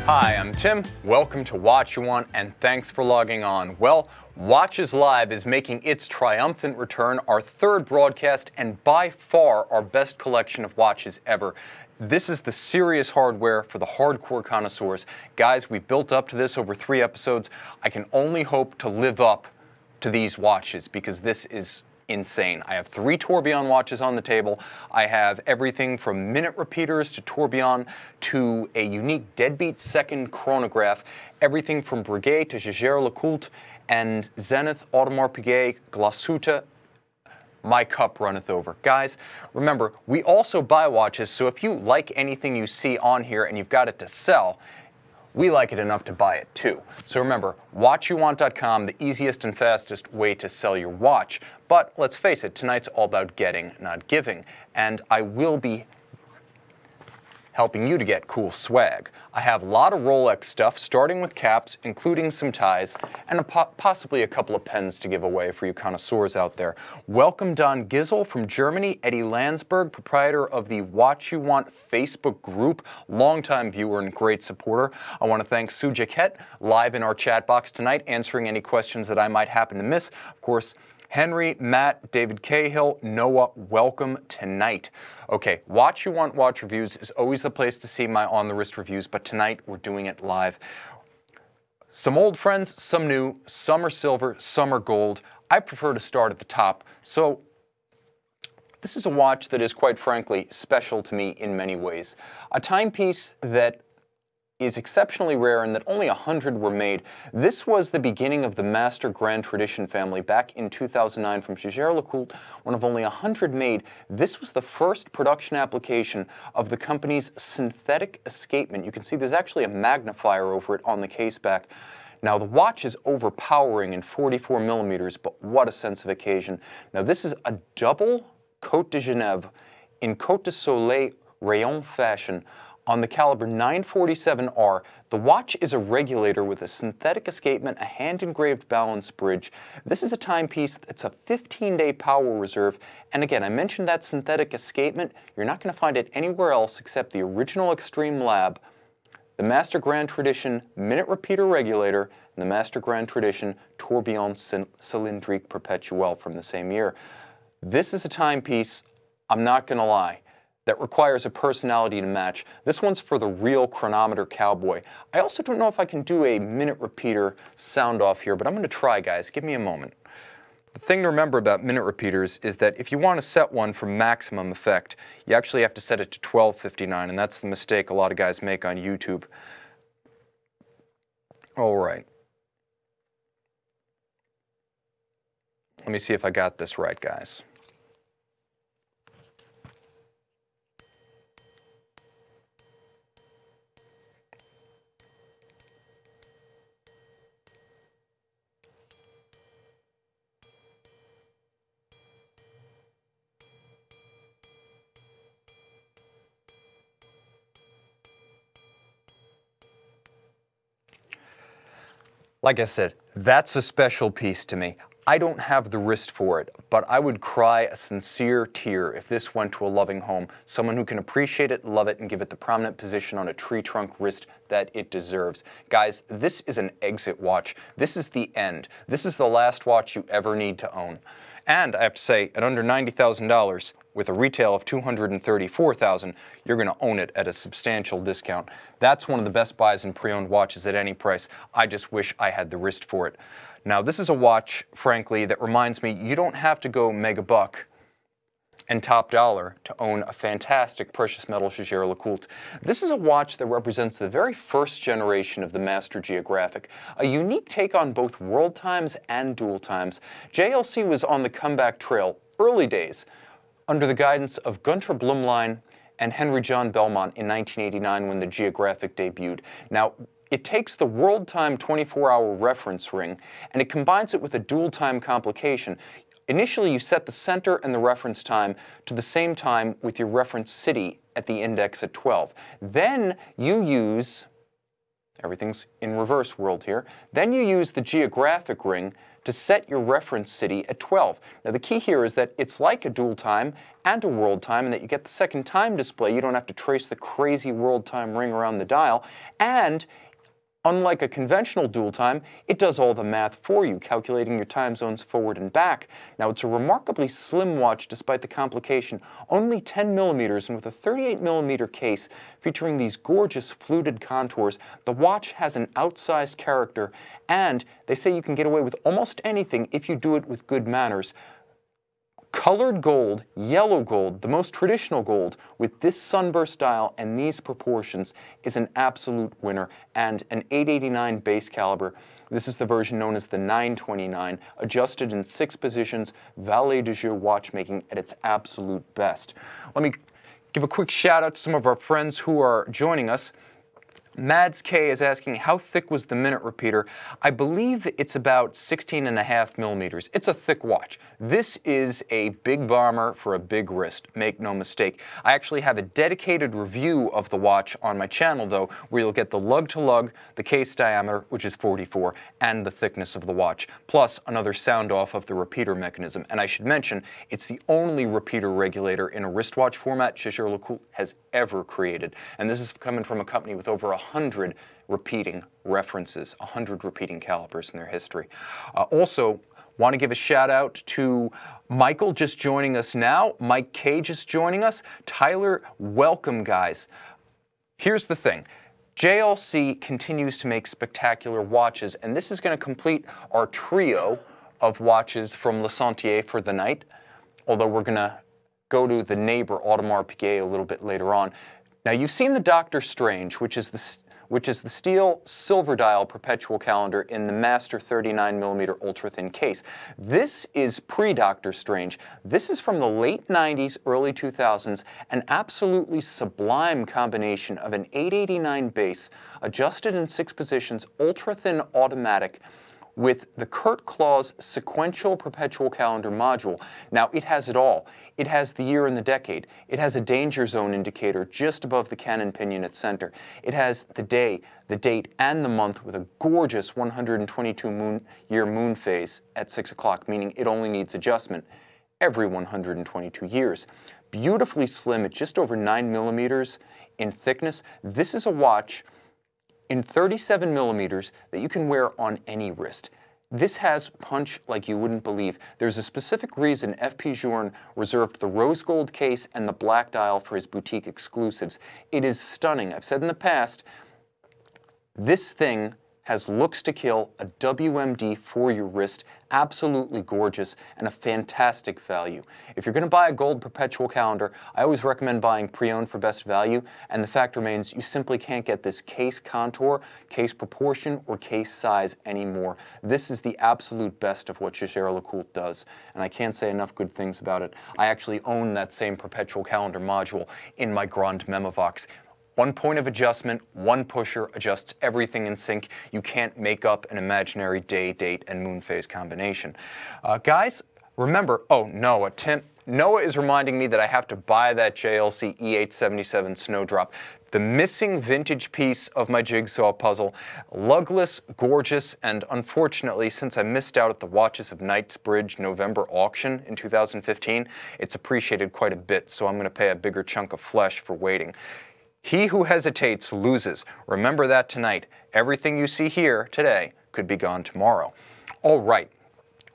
Hi, I'm Tim. Welcome to Watch You Want, and thanks for logging on. Well, Watches Live is making its triumphant return, our third broadcast, and by far our best collection of watches ever. This is the serious hardware for the hardcore connoisseurs. Guys, we've built up to this over 3 episodes. I can only hope to live up to these watches because this is insane. I have 3 Tourbillon watches on the table. I have everything from minute repeaters to Tourbillon to a unique deadbeat second chronograph, everything from Breguet to Jaeger-LeCoultre and Zenith, Audemars Piguet, Glashütte. My cup runneth over. Guys, remember, we also buy watches, so if you like anything you see on here and you've got it to sell, we like it enough to buy it too. So remember, watchuwant.com, the easiest and fastest way to sell your watch. But let's face it, tonight's all about getting, not giving. And I will be helping you to get cool swag. I have a lot of Rolex stuff, starting with caps, including some ties, and possibly a couple of pens to give away for you connoisseurs out there. Welcome Don Gizzle from Germany, Eddie Landsberg, proprietor of the Watch You Want Facebook group, longtime viewer and great supporter. I want to thank Sue Jaquette, live in our chat box tonight, answering any questions that I might happen to miss. Of course, Henry, Matt, David Cahill, Noah, welcome tonight. Okay, Watch You Want Watch Reviews is always the place to see my on-the-wrist reviews, but tonight we're doing it live. Some old friends, some new, some are silver, some are gold. I prefer to start at the top, so this is a watch that is, quite frankly, special to me in many ways. A timepiece that is exceptionally rare and that only 100 were made. This was the beginning of the Master Grand Tradition family back in 2009 from Jaeger-LeCoultre, one of only 100 made. This was the first production application of the company's synthetic escapement. You can see there's actually a magnifier over it on the case back. Now the watch is overpowering in 44 millimeters, but what a sense of occasion. Now this is a double Côte de Genève in Côte de Soleil rayon fashion on the caliber 947R. The watch is a regulator with a synthetic escapement, a hand-engraved balance bridge. This is a timepiece that's a 15-day power reserve. And again, I mentioned that synthetic escapement. You're not going to find it anywhere else except the original Extreme Lab, the Master Grand Tradition minute repeater regulator, and the Master Grand Tradition Tourbillon Cylindrique Perpetual from the same year. This is a timepiece, I'm not going to lie, that requires a personality to match. This one's for the real chronometer cowboy. I also don't know if I can do a minute repeater sound off here, but I'm gonna try, guys. Give me a moment. The thing to remember about minute repeaters is that if you want to set one for maximum effect, you actually have to set it to 1259, and that's the mistake a lot of guys make on YouTube. All right. Let me see if I got this right, guys. Like I said, that's a special piece to me. I don't have the wrist for it, but I would cry a sincere tear if this went to a loving home, someone who can appreciate it, love it, and give it the prominent position on a tree trunk wrist that it deserves. Guys, this is an exit watch. This is the end. This is the last watch you ever need to own. And I have to say, at under $90,000, with a retail of $234,000, you're going to own it at a substantial discount. That's one of the best buys in pre-owned watches at any price. I just wish I had the wrist for it. Now, this is a watch, frankly, that reminds me you don't have to go mega buck and top dollar to own a fantastic precious metal Jaeger-LeCoultre. This is a watch that represents the very first generation of the Master Geographic, a unique take on both world times and dual times. JLC was on the comeback trail early days under the guidance of Gunther Blumlein and Henry John Belmont in 1989 when the Geographic debuted. Now, it takes the world time 24-hour reference ring and it combines it with a dual time complication. Initially, you set the center and the reference time to the same time with your reference city at the index at 12. Then you use Everything's in reverse world here. Then you use the geographic ring to set your reference city at 12. Now the key here is that it's like a dual time and a world time, and that you get the second time display. You don't have to trace the crazy world time ring around the dial, and unlike a conventional dual time, it does all the math for you, calculating your time zones forward and back. Now, it's a remarkably slim watch despite the complication, only 10 millimeters, and with a 38 millimeter case featuring these gorgeous fluted contours. The watch has an outsized character, and they say you can get away with almost anything if you do it with good manners. Colored gold, yellow gold, the most traditional gold, with this sunburst dial and these proportions is an absolute winner, and an 889 base caliber. This is the version known as the 929, adjusted in 6 positions, valet de jeu watchmaking at its absolute best. Let me give a quick shout out to some of our friends who are joining us. Mads K is asking, how thick was the minute repeater? I believe it's about 16.5 millimeters. It's a thick watch. This is a big bomber for a big wrist, make no mistake. I actually have a dedicated review of the watch on my channel, though, where you'll get the lug-to-lug, the case diameter, which is 44, and the thickness of the watch, plus another sound-off of the repeater mechanism. And I should mention, it's the only repeater regulator in a wristwatch format Jaeger-LeCoultre has ever created. And this is coming from a company with over 100 repeating references, 100 repeating calibers in their history. Also, want to give a shout out to Michael just joining us now, Mike K just joining us, Tyler, welcome guys. Here's the thing. JLC continues to make spectacular watches, and this is going to complete our trio of watches from Le Sentier for the night, although we're going to go to the neighbor Audemars Piguet a little bit later on. Now you've seen the Dr. Strange, which is the steel silver dial perpetual calendar in the master 39mm ultra-thin case. This is pre-Dr. Strange. This is from the late 90s, early 2000s, an absolutely sublime combination of an 889 base, adjusted in 6 positions, ultra-thin automatic, with the Kurt Claus sequential perpetual calendar module. Now, it has it all. It has the year and the decade. It has a danger zone indicator just above the cannon pinion at center. It has the day, the date, and the month with a gorgeous 122-year moon phase at 6 o'clock, meaning it only needs adjustment every 122 years. Beautifully slim at just over 9 millimeters in thickness. This is a watch in 37 millimeters that you can wear on any wrist. This has punch like you wouldn't believe. There's a specific reason F.P. Journe reserved the rose gold case and the black dial for his boutique exclusives. It is stunning. I've said in the past, this thing has looks to kill, a WMD for your wrist, absolutely gorgeous, and a fantastic value. If you're going to buy a gold perpetual calendar, I always recommend buying pre-owned for best value, and the fact remains you simply can't get this case contour, case proportion, or case size anymore. This is the absolute best of what Jaeger-LeCoultre does, and I can't say enough good things about it. I actually own that same perpetual calendar module in my Grande Memovox. One point of adjustment, one pusher adjusts everything in sync. You can't make up an imaginary day, date, and moon phase combination. Guys, remember, oh, Noah, Noah is reminding me that I have to buy that JLC E877 Snowdrop, the missing vintage piece of my jigsaw puzzle. Lugless, gorgeous, and unfortunately, since I missed out at the Watches of Knightsbridge November auction in 2015, it's appreciated quite a bit, so I'm going to pay a bigger chunk of flesh for waiting. He who hesitates loses. Remember that tonight. Everything you see here today could be gone tomorrow. All right.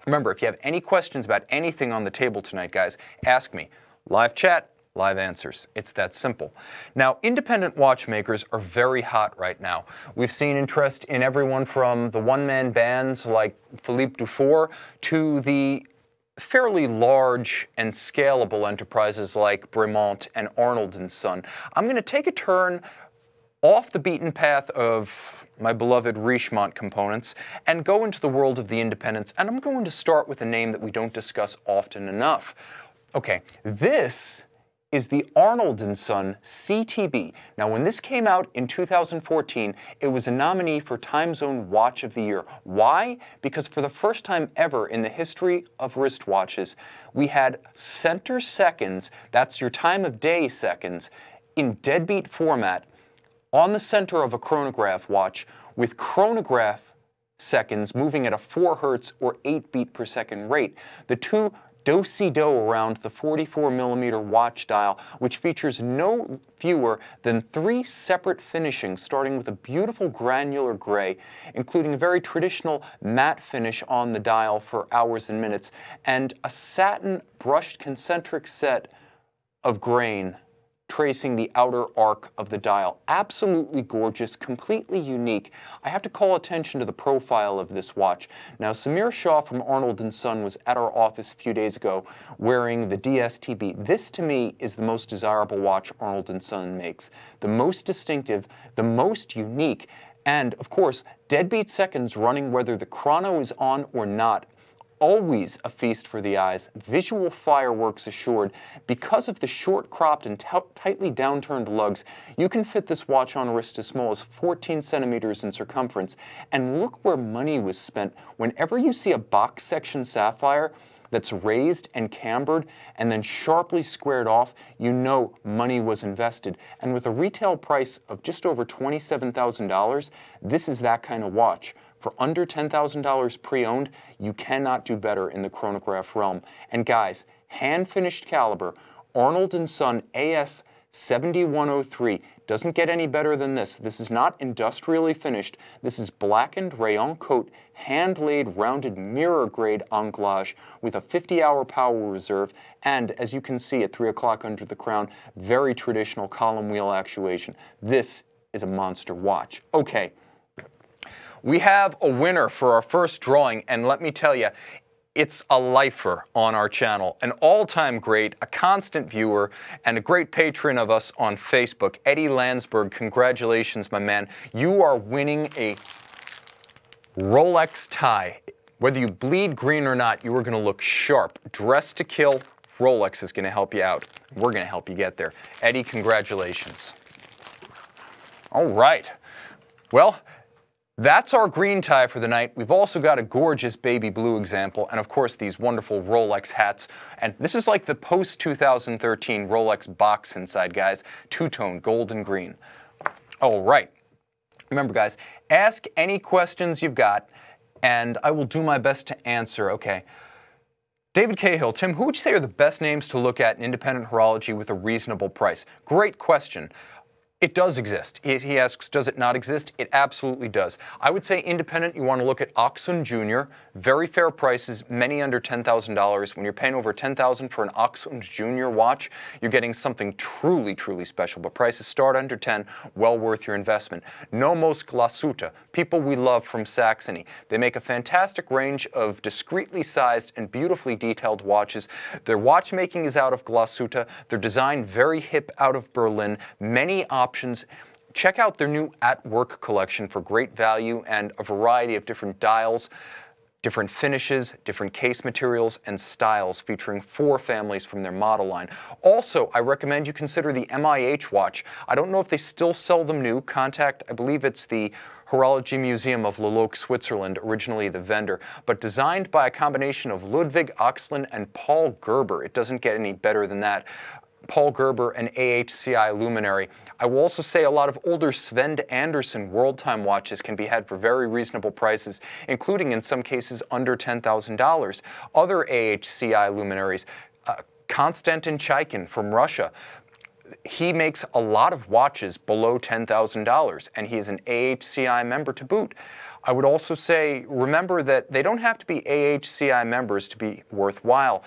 Remember, if you have any questions about anything on the table tonight, guys, ask me. Live chat, live answers. It's that simple. Now, independent watchmakers are very hot right now. We've seen interest in everyone from the one-man bands like Philippe Dufour to the fairly large and scalable enterprises like Bremont and Arnold Son. I'm going to take a turn off the beaten path of my beloved Richemont components and go into the world of the independents, and I'm going to start with a name that we don't discuss often enough. Okay, this is the Arnold Son CTB. Now, when this came out in 2014, it was a nominee for Time Zone Watch of the Year. Why? Because for the first time ever in the history of wristwatches, we had center seconds, that's your time of day seconds, in deadbeat format, on the center of a chronograph watch with chronograph seconds moving at a 4 Hertz or 8 beat per second rate. The two do-si-do around the 44mm watch dial, which features no fewer than 3 separate finishings, starting with a beautiful granular gray, including a very traditional matte finish on the dial for hours and minutes, and a satin brushed concentric set of grain tracing the outer arc of the dial. Absolutely gorgeous, completely unique. I have to call attention to the profile of this watch. Now, Samir Shah from Arnold Son was at our office a few days ago wearing the DSTB. This, to me, is the most desirable watch Arnold Son makes. The most distinctive, the most unique, and, of course, deadbeat seconds running whether the chrono is on or not. Always a feast for the eyes, visual fireworks assured. Because of the short-cropped and tightly downturned lugs, you can fit this watch on a wrist as small as 14 centimeters in circumference. And look where money was spent. Whenever you see a box section sapphire that's raised and cambered and then sharply squared off, you know money was invested. And with a retail price of just over $27,000, this is that kind of watch. For under $10,000 pre-owned, you cannot do better in the chronograph realm. And guys, hand-finished caliber, Arnold & Son AS 7103 doesn't get any better than this. This is not industrially finished. This is blackened rayon coat, hand-laid rounded mirror-grade anglage with a 50-hour power reserve, and as you can see at 3 o'clock under the crown, very traditional column wheel actuation. This is a monster watch. Okay. We have a winner for our first drawing, and let me tell you, it's a lifer on our channel, an all-time great, a constant viewer, and a great patron of us on Facebook, Eddie Landsberg. Congratulations, my man. You are winning a Rolex tie. Whether you bleed green or not, you are going to look sharp. Dressed to kill, Rolex is going to help you out. We're going to help you get there. Eddie, congratulations. All right. Well, that's our green tie for the night. We've also got a gorgeous baby blue example, and of course these wonderful Rolex hats. And this is like the post-2013 Rolex box inside, guys. Two-tone, gold and green. All right. Remember, guys, ask any questions you've got, and I will do my best to answer. Okay. David Cahill, Tim, who would you say are the best names to look at in independent horology with a reasonable price? Great question. It does exist. He asks, does it not exist? It absolutely does. I would say independent, you want to look at Oxun Jr. Very fair prices, many under $10,000. When you're paying over $10,000 for an Oxun Jr. watch, you're getting something truly, truly special. But prices start under 10, well worth your investment. Nomos Glashütte, people we love from Saxony. They make a fantastic range of discreetly sized and beautifully detailed watches. Their watchmaking is out of Glashütte. Their design very hip out of Berlin. Many options. Check out their new At Work collection for great value and a variety of different dials, different finishes, different case materials, and styles featuring 4 families from their model line. Also, I recommend you consider the MIH watch. I don't know if they still sell them new. Contact, I believe it's the Horology Museum of Loloc, Switzerland, originally the vendor, but designed by a combination of Ludwig Oxlin and Paul Gerber. It doesn't get any better than that. Paul Gerber, an AHCI luminary. I will also say a lot of older Sven Anderson world time watches can be had for very reasonable prices, including in some cases under $10,000. Other AHCI luminaries, Konstantin Chaikin from Russia, he makes a lot of watches below $10,000, and he is an AHCI member to boot. I would also say, remember that they don't have to be AHCI members to be worthwhile.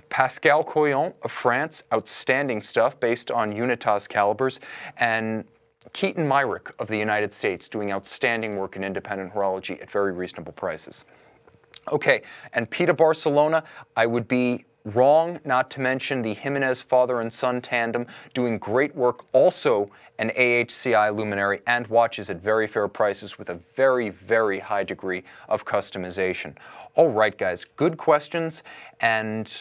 Pascal Coyon of France, outstanding stuff based on Unitas calibers, and Keaton Myrick of the United States doing outstanding work in independent horology at very reasonable prices. Okay, and Pita Barcelona, I would be wrong not to mention the Jimenez father and son tandem doing great work, also an AHCI luminary, and watches at very fair prices with a very, very high degree of customization. All right, guys, good questions. And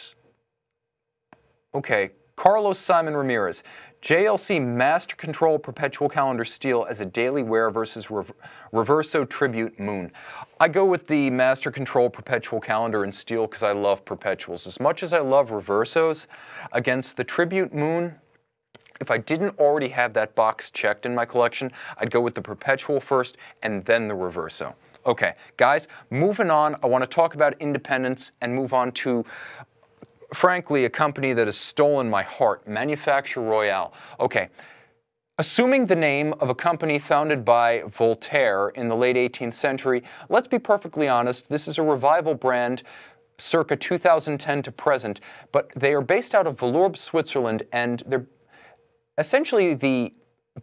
okay, Carlos Simon Ramirez, JLC Master Control Perpetual Calendar Steel as a daily wear versus Reverso Tribute Moon. I go with the Master Control Perpetual Calendar in steel because I love perpetuals. As much as I love Reversos, against the Tribute Moon, If I didn't already have that box checked in my collection, I'd go with the Perpetual first and then the Reverso. Okay, guys, moving on, I want to talk about independence and move on to, frankly, a company that has stolen my heart, manufacturer Royale. Okay, assuming the name of a company founded by Voltaire in the late 18th century, let's be perfectly honest, this is a revival brand circa 2010 to present, but they are based out of Valourbe, Switzerland, and they're essentially the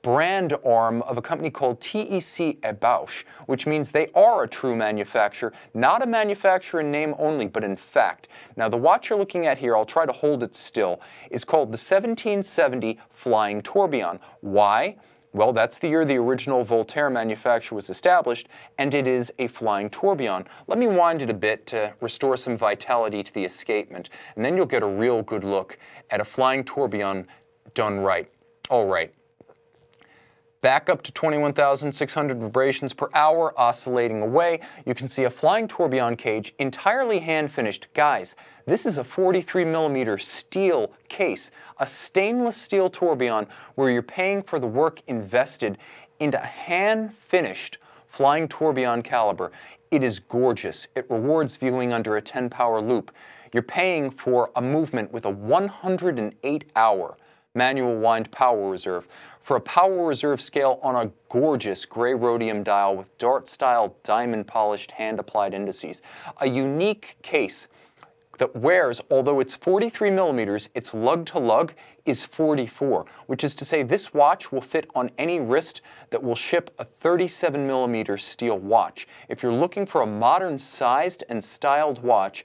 brand arm of a company called TEC Ebauche, which means they are a true manufacturer, not a manufacturer in name only, but in fact. Now, the watch you're looking at here, I'll try to hold it still, is called the 1770 Flying Tourbillon. Why? Well, that's the year the original Voltaire manufacture was established, and it is a flying tourbillon. Let me wind it a bit to restore some vitality to the escapement, and then you'll get a real good look at a flying tourbillon done right. All right. Back up to 21,600 vibrations per hour, oscillating away. You can see a flying tourbillon cage, entirely hand-finished. Guys, this is a 43mm steel case, a stainless steel tourbillon where you're paying for the work invested into a hand-finished flying tourbillon caliber. It is gorgeous. It rewards viewing under a 10-power loop. You're paying for a movement with a 108-hour manual wind power reserve, for a power reserve scale on a gorgeous gray rhodium dial with dart-style diamond-polished hand-applied indices. A unique case that wears, although it's 43mm, its lug-to-lug is 44, which is to say this watch will fit on any wrist that will ship a 37mm steel watch. If you're looking for a modern-sized and styled watch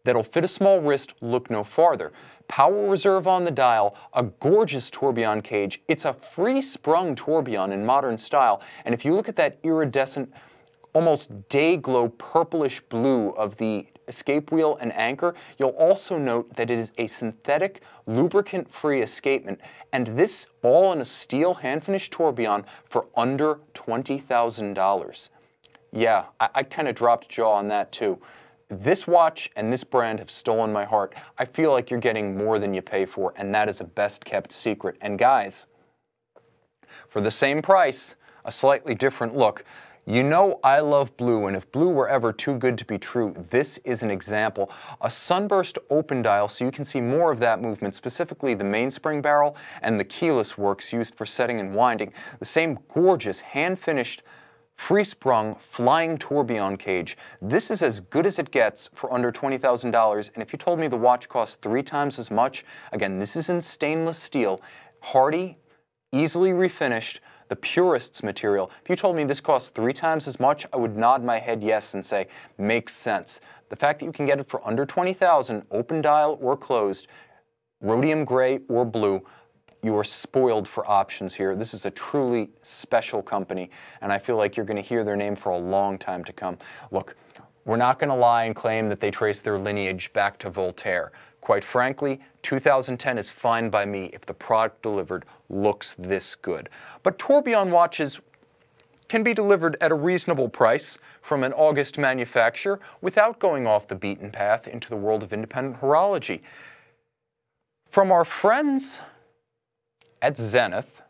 that'll fit a small wrist, look no farther. Power reserve on the dial, a gorgeous tourbillon cage. It's a free-sprung tourbillon in modern style, and if you look at that iridescent, almost day-glow purplish blue of the escape wheel and anchor, you'll also note that it is a synthetic, lubricant-free escapement, and this all in a steel hand-finished tourbillon for under $20,000. Yeah, I kind of dropped jaw on that too. This watch and this brand have stolen my heart. I feel like you're getting more than you pay for, and that is a best-kept secret. And guys, for the same price, a slightly different look. You know I love blue, and if blue were ever too good to be true, this is an example. A sunburst open dial so you can see more of that movement, specifically the mainspring barrel and the keyless works used for setting and winding. The same gorgeous hand-finished free-sprung flying tourbillon cage. This is as good as it gets for under $20,000, and if you told me the watch costs 3 times as much, again, this is in stainless steel, hardy, easily refinished, the purist's material. If you told me this costs 3 times as much, I would nod my head yes and say, makes sense. The fact that you can get it for under $20,000, open dial or closed, rhodium gray or blue, you are spoiled for options here. This is a truly special company, and I feel like you're going to hear their name for a long time to come. Look, we're not going to lie and claim that they trace their lineage back to Voltaire. Quite frankly, 2010 is fine by me if the product delivered looks this good. But tourbillon watches can be delivered at a reasonable price from an August manufacturer without going off the beaten path into the world of independent horology. From our friends at Zenith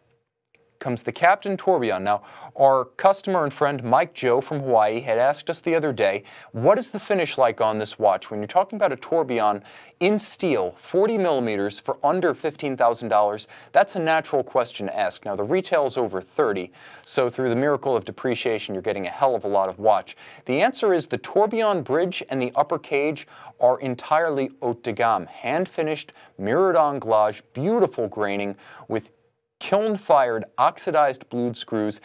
comes the Captain Tourbillon. Now, our customer and friend Mike Joe from Hawaii had asked us the other day, what is the finish like on this watch? When you're talking about a tourbillon in steel, 40mm for under $15,000, that's a natural question to ask. Now, the retail is over 30, so through the miracle of depreciation, you're getting a hell of a lot of watch. The answer is the tourbillon bridge and the upper cage are entirely haute de gamme, hand-finished, mirrored anglage, beautiful graining with kiln-fired, oxidized blued screws.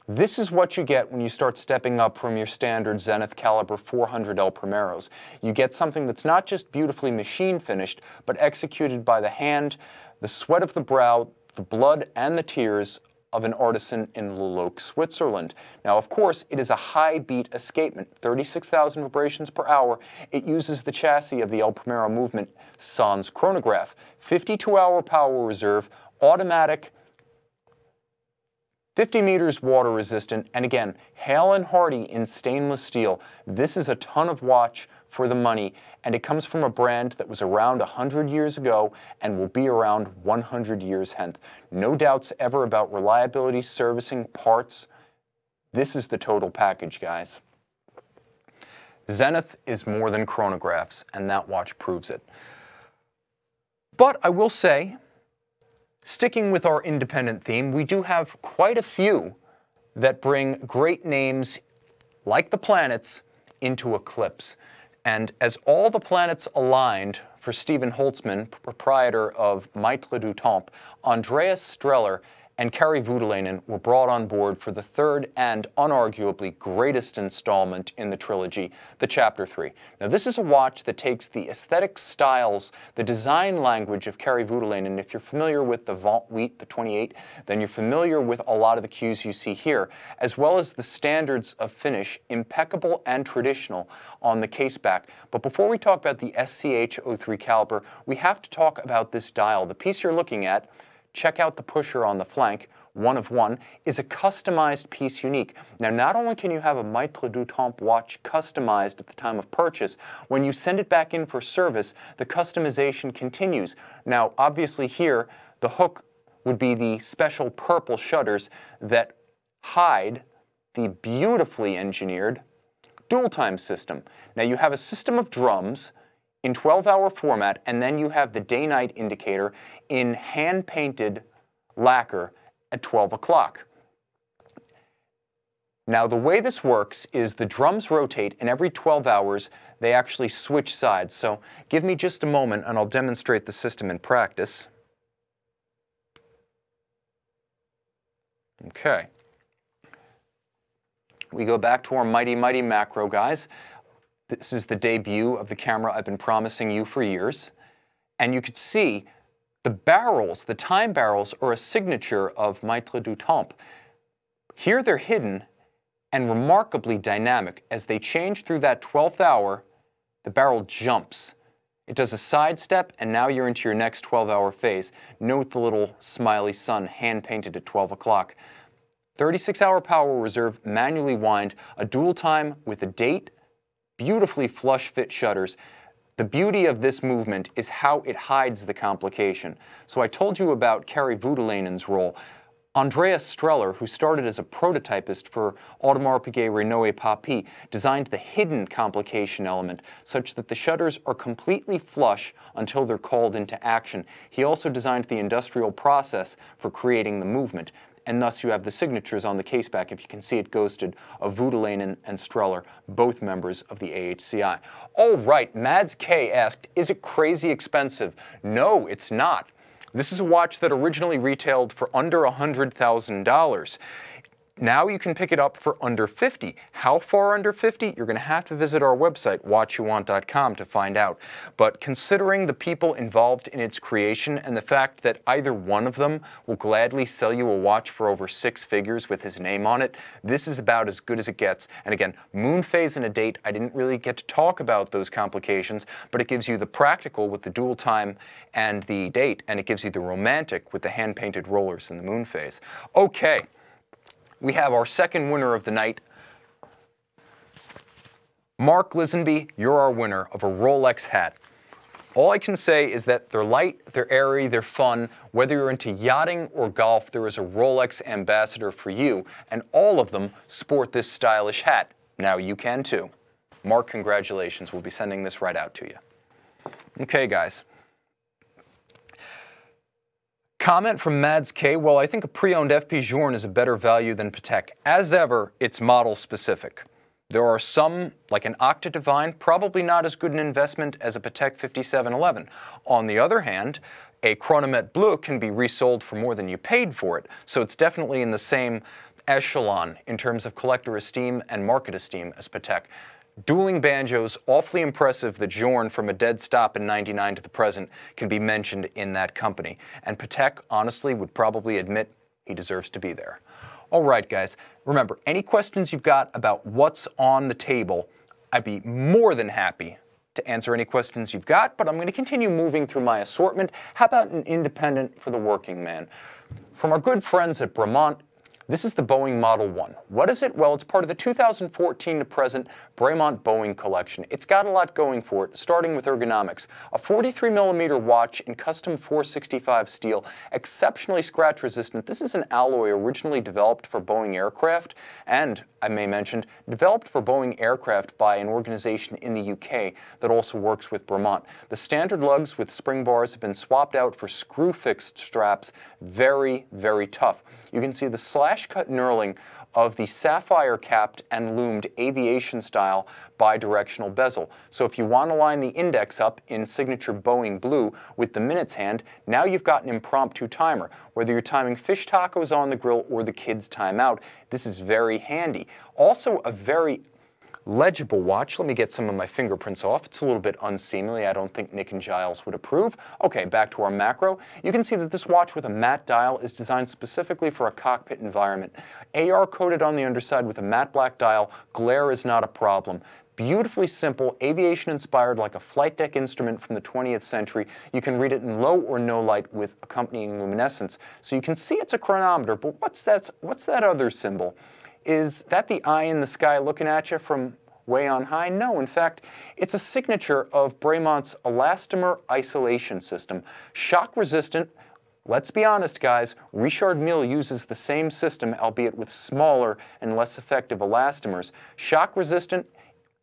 This is what you get when you start stepping up from your standard Zenith caliber 400 El Primeros. You get something that's not just beautifully machine-finished, but executed by the hand, the sweat of the brow, the blood, and the tears of an artisan in Loloc, Switzerland. Now, of course, it is a high-beat escapement, 36,000 vibrations per hour. It uses the chassis of the El Primero movement Sans chronograph, 52-hour power reserve, automatic 50 meters water resistant, and again, hale and hardy in stainless steel. This is a ton of watch for the money, and it comes from a brand that was around 100 years ago and will be around 100 years hence. No doubts ever about reliability, servicing, parts. This is the total package, guys. Zenith is more than chronographs, and that watch proves it. But I will say, sticking with our independent theme, we do have quite a few that bring great names like the planets into eclipse. And as all the planets aligned for Stephen Holtzman, proprietor of Maître du Temps, Andreas Streller and Kari Voutilainen were brought on board for the third and unarguably greatest installment in the trilogy, the Chapter 3. Now this is a watch that takes the aesthetic styles, the design language of Kari Voutilainen. If you're familiar with the Vent 8, the 28, then you're familiar with a lot of the cues you see here, as well as the standards of finish, impeccable and traditional on the case back. But before we talk about the SCH-03 caliber, we have to talk about this dial. The piece you're looking at, check out the pusher on the flank, one of one, is a customized piece unique. Now, not only can you have a Maître du Temps watch customized at the time of purchase, when you send it back in for service, the customization continues. Now, obviously here, the hook would be the special purple shutters that hide the beautifully engineered dual time system. Now, you have a system of drums in 12-hour format, and then you have the day-night indicator in hand-painted lacquer at 12 o'clock. Now, the way this works is the drums rotate, and every 12 hours, they actually switch sides. So give me just a moment, and I'll demonstrate the system in practice. Okay. We go back to our mighty, mighty macro, guys. This is the debut of the camera I've been promising you for years. And you could see the barrels, the time barrels, are a signature of Maître du Temps. Here they're hidden and remarkably dynamic. As they change through that 12th hour, the barrel jumps. It does a sidestep, and now you're into your next 12-hour phase. Note the little smiley sun hand-painted at 12 o'clock. 36-hour power reserve, manually wind, a dual time with a date, beautifully flush fit shutters. The beauty of this movement is how it hides the complication. So I told you about Kari Voutilainen's role. Andreas Streller, who started as a prototypist for Audemars Piguet Renault et Papy, designed the hidden complication element such that the shutters are completely flush until they're called into action. He also designed the industrial process for creating the movement. And thus you have the signatures on the caseback, if you can see it ghosted, of Voutilainen and Streller, both members of the AHCI. All right, Mads K asked, is it crazy expensive? No, it's not. This is a watch that originally retailed for under $100,000. Now you can pick it up for under $50. How far under $50? You're going to have to visit our website, watchuwant.com, to find out. But considering the people involved in its creation and the fact that either one of them will gladly sell you a watch for over 6 figures with his name on it, this is about as good as it gets. And again, moon phase and a date, I didn't really get to talk about those complications, but it gives you the practical with the dual time and the date, and it gives you the romantic with the hand-painted rollers in the moon phase. Okay. We have our second winner of the night. Mark Lisenby, you're our winner of a Rolex hat. All I can say is that they're light, they're airy, they're fun. Whether you're into yachting or golf, there is a Rolex ambassador for you, and all of them sport this stylish hat. Now you can too. Mark, congratulations. We'll be sending this right out to you. Okay, guys. Comment from Mads K. Well, I think a pre-owned FP Journe is a better value than Patek. As ever, it's model specific. There are some, like an Octa Divine, probably not as good an investment as a Patek 5711. On the other hand, a Chronomètre Bleu can be resold for more than you paid for it, so it's definitely in the same echelon in terms of collector esteem and market esteem as Patek. Dueling banjos, awfully impressive that Journe from a dead stop in '99 to the present can be mentioned in that company. And Patek, honestly, would probably admit he deserves to be there. All right, guys, remember, any questions you've got about what's on the table, I'd be more than happy to answer any questions you've got, but I'm going to continue moving through my assortment. How about an independent for the working man? From our good friends at Bremont, This is the Boeing Model 1. What is it? Well, it's part of the 2014 to present Bremont Boeing collection. It's got a lot going for it, starting with ergonomics. A 43mm watch in custom 465 steel, exceptionally scratch resistant. This is an alloy originally developed for Boeing aircraft, and, I may mention, developed for Boeing aircraft by an organization in the UK that also works with Bremont. The standard lugs with spring bars have been swapped out for screw-fixed straps. Very, very tough. You can see the slash-cut knurling of the sapphire-capped and loomed aviation-style bi-directional bezel. So if you want to line the index up in signature Boeing blue with the minutes hand, now you've got an impromptu timer. Whether you're timing fish tacos on the grill or the kids' time out, this is very handy. Also a very legible watch. Let me get some of my fingerprints off. It's a little bit unseemly. I don't think Nick and Giles would approve. Okay, back to our macro. You can see that this watch with a matte dial is designed specifically for a cockpit environment. AR coated on the underside with a matte black dial. Glare is not a problem. Beautifully simple, aviation inspired like a flight deck instrument from the 20th century. You can read it in low or no light with accompanying luminescence. So you can see it's a chronometer, but what's that other symbol? Is that the eye in the sky looking at you from way on high? No, in fact, it's a signature of Bremont's elastomer isolation system. Shock resistant. Let's be honest, guys, Richard Mille uses the same system, albeit with smaller and less effective elastomers. Shock resistant.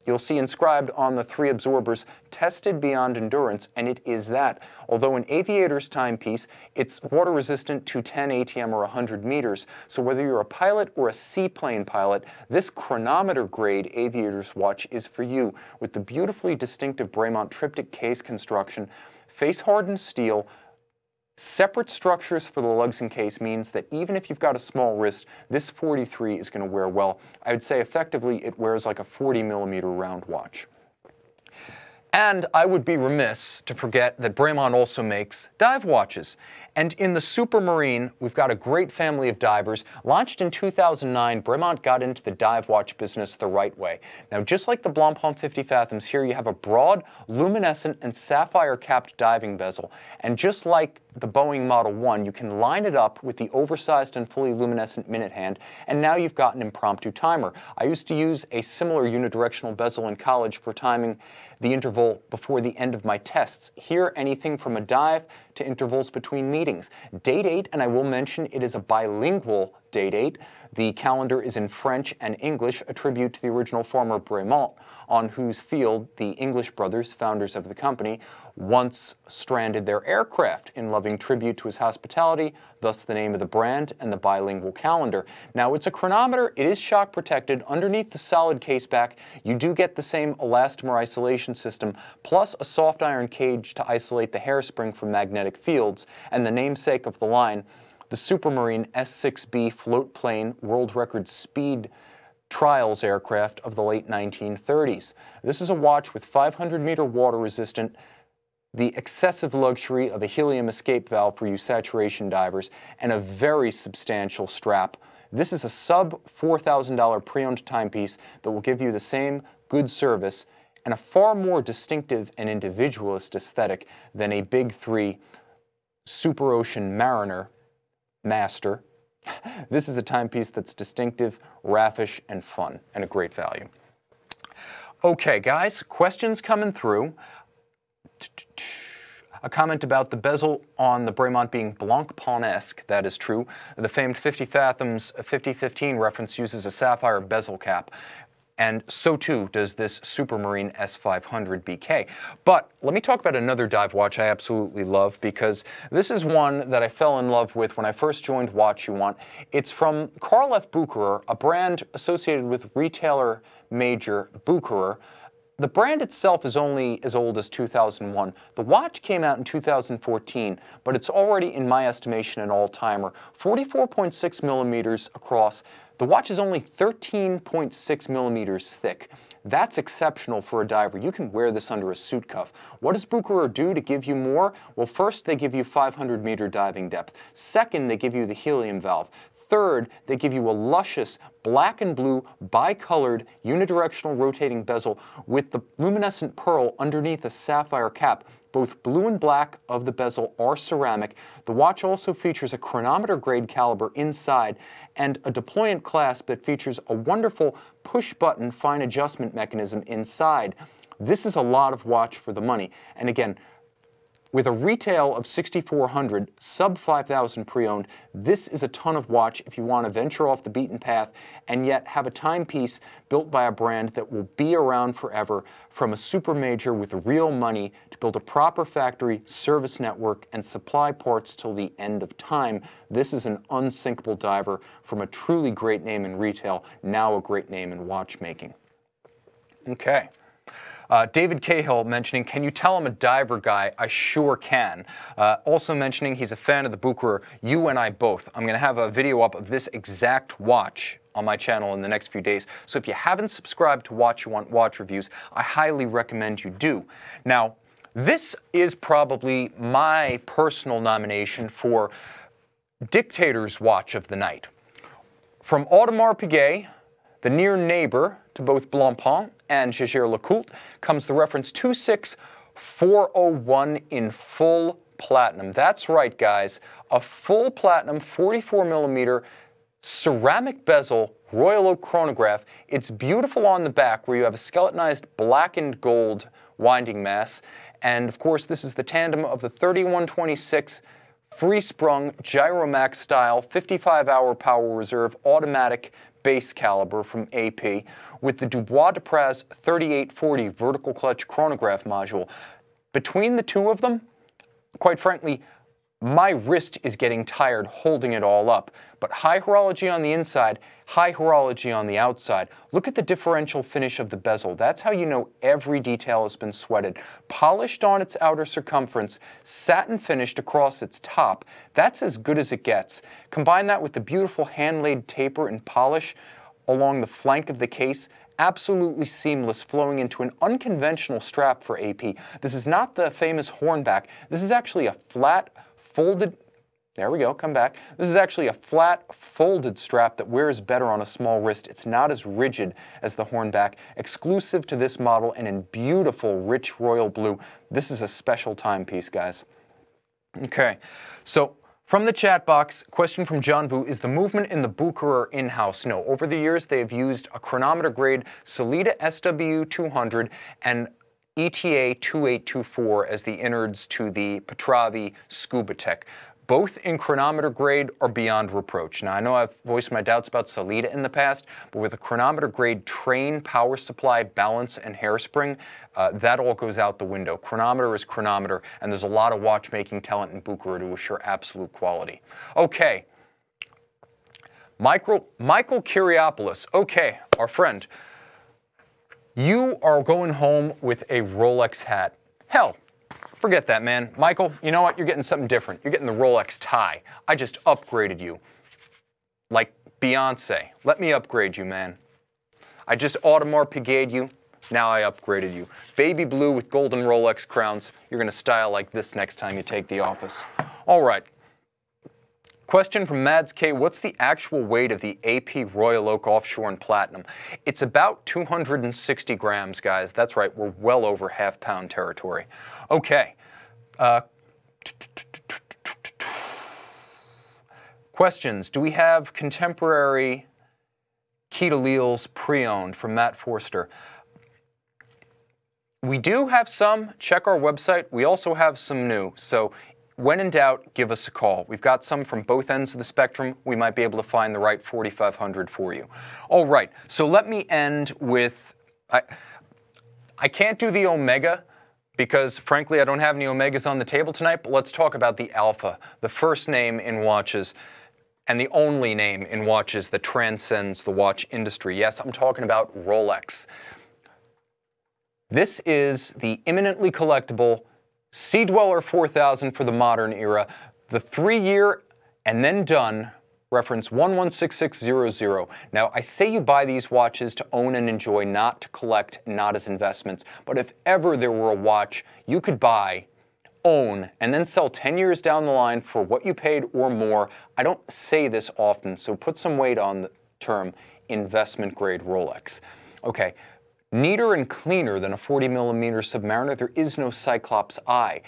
You'll see inscribed on the 3 absorbers, tested beyond endurance, and it is that. Although an aviator's timepiece, it's water resistant to 10 ATM or 100 meters. So whether you're a pilot or a seaplane pilot, this chronometer grade aviator's watch is for you, with the beautifully distinctive Bremont triptych case construction, face hardened steel. Separate structures for the lugs and case means that even if you've got a small wrist, this 43 is going to wear well. I would say effectively it wears like a 40mm round watch. And I would be remiss to forget that Bremont also makes dive watches. And in the Supermarine, we've got a great family of divers. Launched in 2009, Bremont got into the dive watch business the right way. Now, just like the Blancpain 50 Fathoms, here you have a broad, luminescent, and sapphire-capped diving bezel. And just like the Boeing Model 1, you can line it up with the oversized and fully luminescent minute hand, and now you've got an impromptu timer. I used to use a similar unidirectional bezel in college for timing the interval before the end of my tests. Here, anything from a dive to intervals between meetings. Date 8, and I will mention it is a bilingual date 8. The calendar is in French and English, a tribute to the original farmer Bremont, on whose field the English brothers, founders of the company, once stranded their aircraft, in loving tribute to his hospitality, thus the name of the brand and the bilingual calendar. Now, it's a chronometer. It is shock protected. Underneath the solid caseback, you do get the same elastomer isolation system, plus a soft iron cage to isolate the hairspring from magnetic fields, and the namesake of the line, the Supermarine S6B float plane world record speed trials aircraft of the late 1930s. This is a watch with 500-meter water resistant, the excessive luxury of a helium escape valve for you saturation divers, and a very substantial strap. This is a sub $4,000 pre-owned timepiece that will give you the same good service and a far more distinctive and individualist aesthetic than a Big 3 Super Ocean Mariner Master. This is a timepiece that's distinctive, raffish, and fun, and a great value. Okay, guys, questions coming through. A comment about the bezel on the Bremont being Blancpain-esque. That is true. The famed 50 Fathoms 5015 reference uses a sapphire bezel cap. And so too does this Supermarine S500 BK. But let me talk about another dive watch I absolutely love, because this is one that I fell in love with when I first joined watchuwant. It's from Karl F. Bucherer, a brand associated with retailer major Bucherer. The brand itself is only as old as 2001. The watch came out in 2014, but it's already, in my estimation, an all-timer. 44.6 millimeters across. The watch is only 13.6 millimeters thick. That's exceptional for a diver. You can wear this under a suit cuff. What does Bucherer do to give you more? Well, first, they give you 500-meter diving depth. Second, they give you the helium valve. Third, they give you a luscious black and blue bicolored unidirectional rotating bezel with the luminescent pearl underneath a sapphire cap. Both blue and black of the bezel are ceramic. The watch also features a chronometer grade caliber inside and a deployant clasp that features a wonderful push-button fine adjustment mechanism inside. This is a lot of watch for the money. And again, with a retail of $6,400, sub $5,000 pre-owned, this is a ton of watch if you want to venture off the beaten path and yet have a timepiece built by a brand that will be around forever, from a super major with real money to build a proper factory, service network, and supply parts till the end of time. This is an unsinkable diver from a truly great name in retail, now a great name in watchmaking. Okay. David Cahill mentioning, can you tell I'm a diver guy? I sure can. Also mentioning he's a fan of the Bucherer. You and I both. I'm going to have a video up of this exact watch on my channel in the next few days. So if you haven't subscribed to Watch You Want Watch Reviews, I highly recommend you do. Now, this is probably my personal nomination for Dictator's Watch of the Night. From Audemars Piguet, the near neighbor to both Bremont and Jaeger-LeCoultre, comes the reference 26401 in full platinum. That's right, guys. A full platinum 44mm ceramic bezel Royal Oak chronograph. It's beautiful on the back where you have a skeletonized black and gold winding mass. And of course, this is the tandem of the 3126 free-sprung Gyromax style 55-hour power reserve automatic base caliber from AP with the Dubois de Praz 3840 vertical clutch chronograph module. Between the two of them, quite frankly, my wrist is getting tired holding it all up. But high horology on the inside, high horology on the outside. Look at the differential finish of the bezel. That's how you know every detail has been sweated. Polished on its outer circumference, satin finished across its top. That's as good as it gets. Combine that with the beautiful hand-laid taper and polish along the flank of the case. Absolutely seamless, flowing into an unconventional strap for AP. This is not the famous hornback. This is actually a flat, folded, there we go, come back. This is actually a flat, folded strap that wears better on a small wrist. It's not as rigid as the hornback. Exclusive to this model and in beautiful, rich royal blue. This is a special timepiece, guys. Okay, so from the chat box, question from John Vu, is the movement in the Bucherer in-house? No, over the years they have used a chronometer grade Sellita SW200 and ETA 2824 as the innards to the Patravi Scubatec. Both in chronometer grade are beyond reproach. Now, I know I've voiced my doubts about Sellita in the past, but with a chronometer grade train, power supply, balance, and hairspring, that all goes out the window. Chronometer is chronometer, and there's a lot of watchmaking talent in Bucherer to assure absolute quality. Okay. Michael Kyriopoulos. Okay, our friend. You are going home with a Rolex hat. Hell, forget that, man. Michael, you know what? You're getting something different. You're getting the Rolex tie. I just upgraded you. Like Beyonce. Let me upgrade you, man. I just Audemars Piguet'd you. Now I upgraded you. Baby blue with golden Rolex crowns. You're going to style like this next time you take the office. All right. Question from Mads K. What's the actual weight of the AP Royal Oak Offshore in Platinum? It's about 260 grams, guys. That's right, we're well over half-pound territory. Okay. Questions. Do we have contemporary Key to Leal's pre-owned from Matt Forster? We do have some. Check our website. We also have some new. So when in doubt, give us a call. We've got some from both ends of the spectrum. We might be able to find the right 4500 for you. All right, so let me end with, I can't do the Omega because frankly I don't have any Omegas on the table tonight, but let's talk about the Alpha, the first name in watches and the only name in watches that transcends the watch industry. Yes, I'm talking about Rolex. This is the imminently collectible Sea-Dweller 4000 for the modern era, the 3-year and then done, reference 116600. Now, I say you buy these watches to own and enjoy, not to collect, not as investments. But if ever there were a watch you could buy, own, and then sell 10 years down the line for what you paid or more, I don't say this often, so put some weight on the term investment grade Rolex. Okay. Neater and cleaner than a 40mm Submariner, there is no Cyclops eye.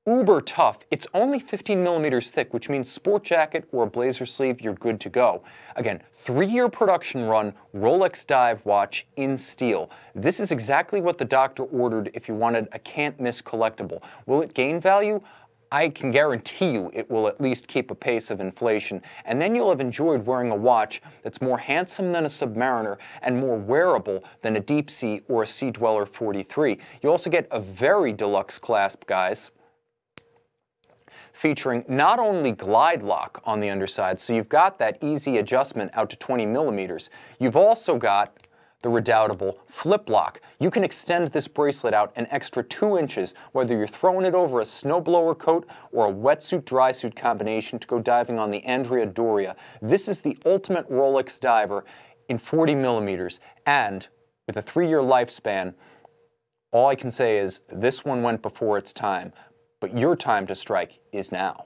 Uber tough, it's only 15mm thick, which means sport jacket or a blazer sleeve, you're good to go. Again, 3-year production run, Rolex dive watch in steel. This is exactly what the doctor ordered if you wanted a can't-miss collectible. Will it gain value? I can guarantee you it will at least keep a pace of inflation, and then you'll have enjoyed wearing a watch that's more handsome than a Submariner and more wearable than a Deep Sea or a Sea-Dweller 43. You also get a very deluxe clasp, guys, featuring not only glide lock on the underside, so you've got that easy adjustment out to 20mm, you've also got the redoubtable flip lock. You can extend this bracelet out an extra 2 inches, whether you're throwing it over a snowblower coat or a wetsuit dry suit combination to go diving on the Andrea Doria. This is the ultimate Rolex diver in 40mm, and with a 3-year lifespan, all I can say is this one went before its time, but your time to strike is now.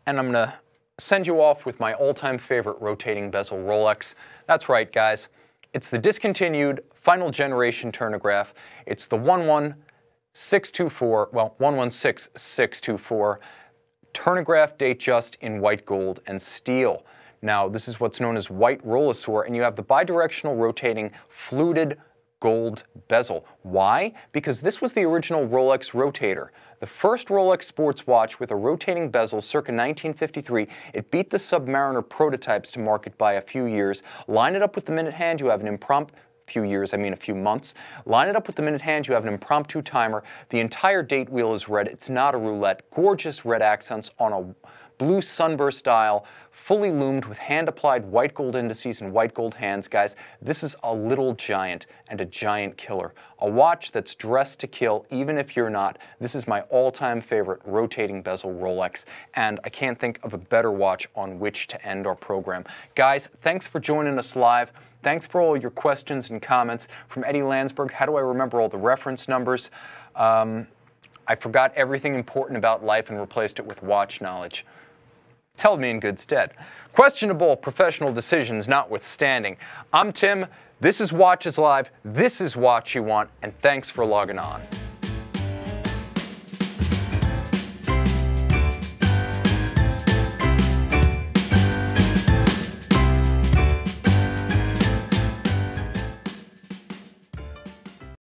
And I'm gonna send you off with my all-time favorite rotating bezel Rolex. That's right, guys. It's the discontinued final generation turnograph. It's the 116624 turnograph Datejust in white gold and steel. Now, this is what's known as white Rolesaur, and you have the bidirectional rotating fluted gold bezel. Why? Because this was the original Rolex rotator. The first Rolex sports watch with a rotating bezel circa 1953. It beat the Submariner prototypes to market by a few years. Line it up with the minute hand, you have an impromptu, a few months. Line it up with the minute hand, you have an impromptu timer. The entire date wheel is red. It's not a roulette. Gorgeous red accents on a blue sunburst dial, fully loomed with hand-applied white gold indices and white gold hands. Guys, this is a little giant and a giant killer. A watch that's dressed to kill, even if you're not. This is my all-time favorite rotating bezel Rolex, and I can't think of a better watch on which to end our program. Guys, thanks for joining us live. Thanks for all your questions and comments. From Eddie Landsberg, how do I remember all the reference numbers? I forgot everything important about life and replaced it with watch knowledge. It's held me in good stead. Questionable professional decisions notwithstanding. I'm Tim, this is Watches Live, this is Watch You Want, and thanks for logging on.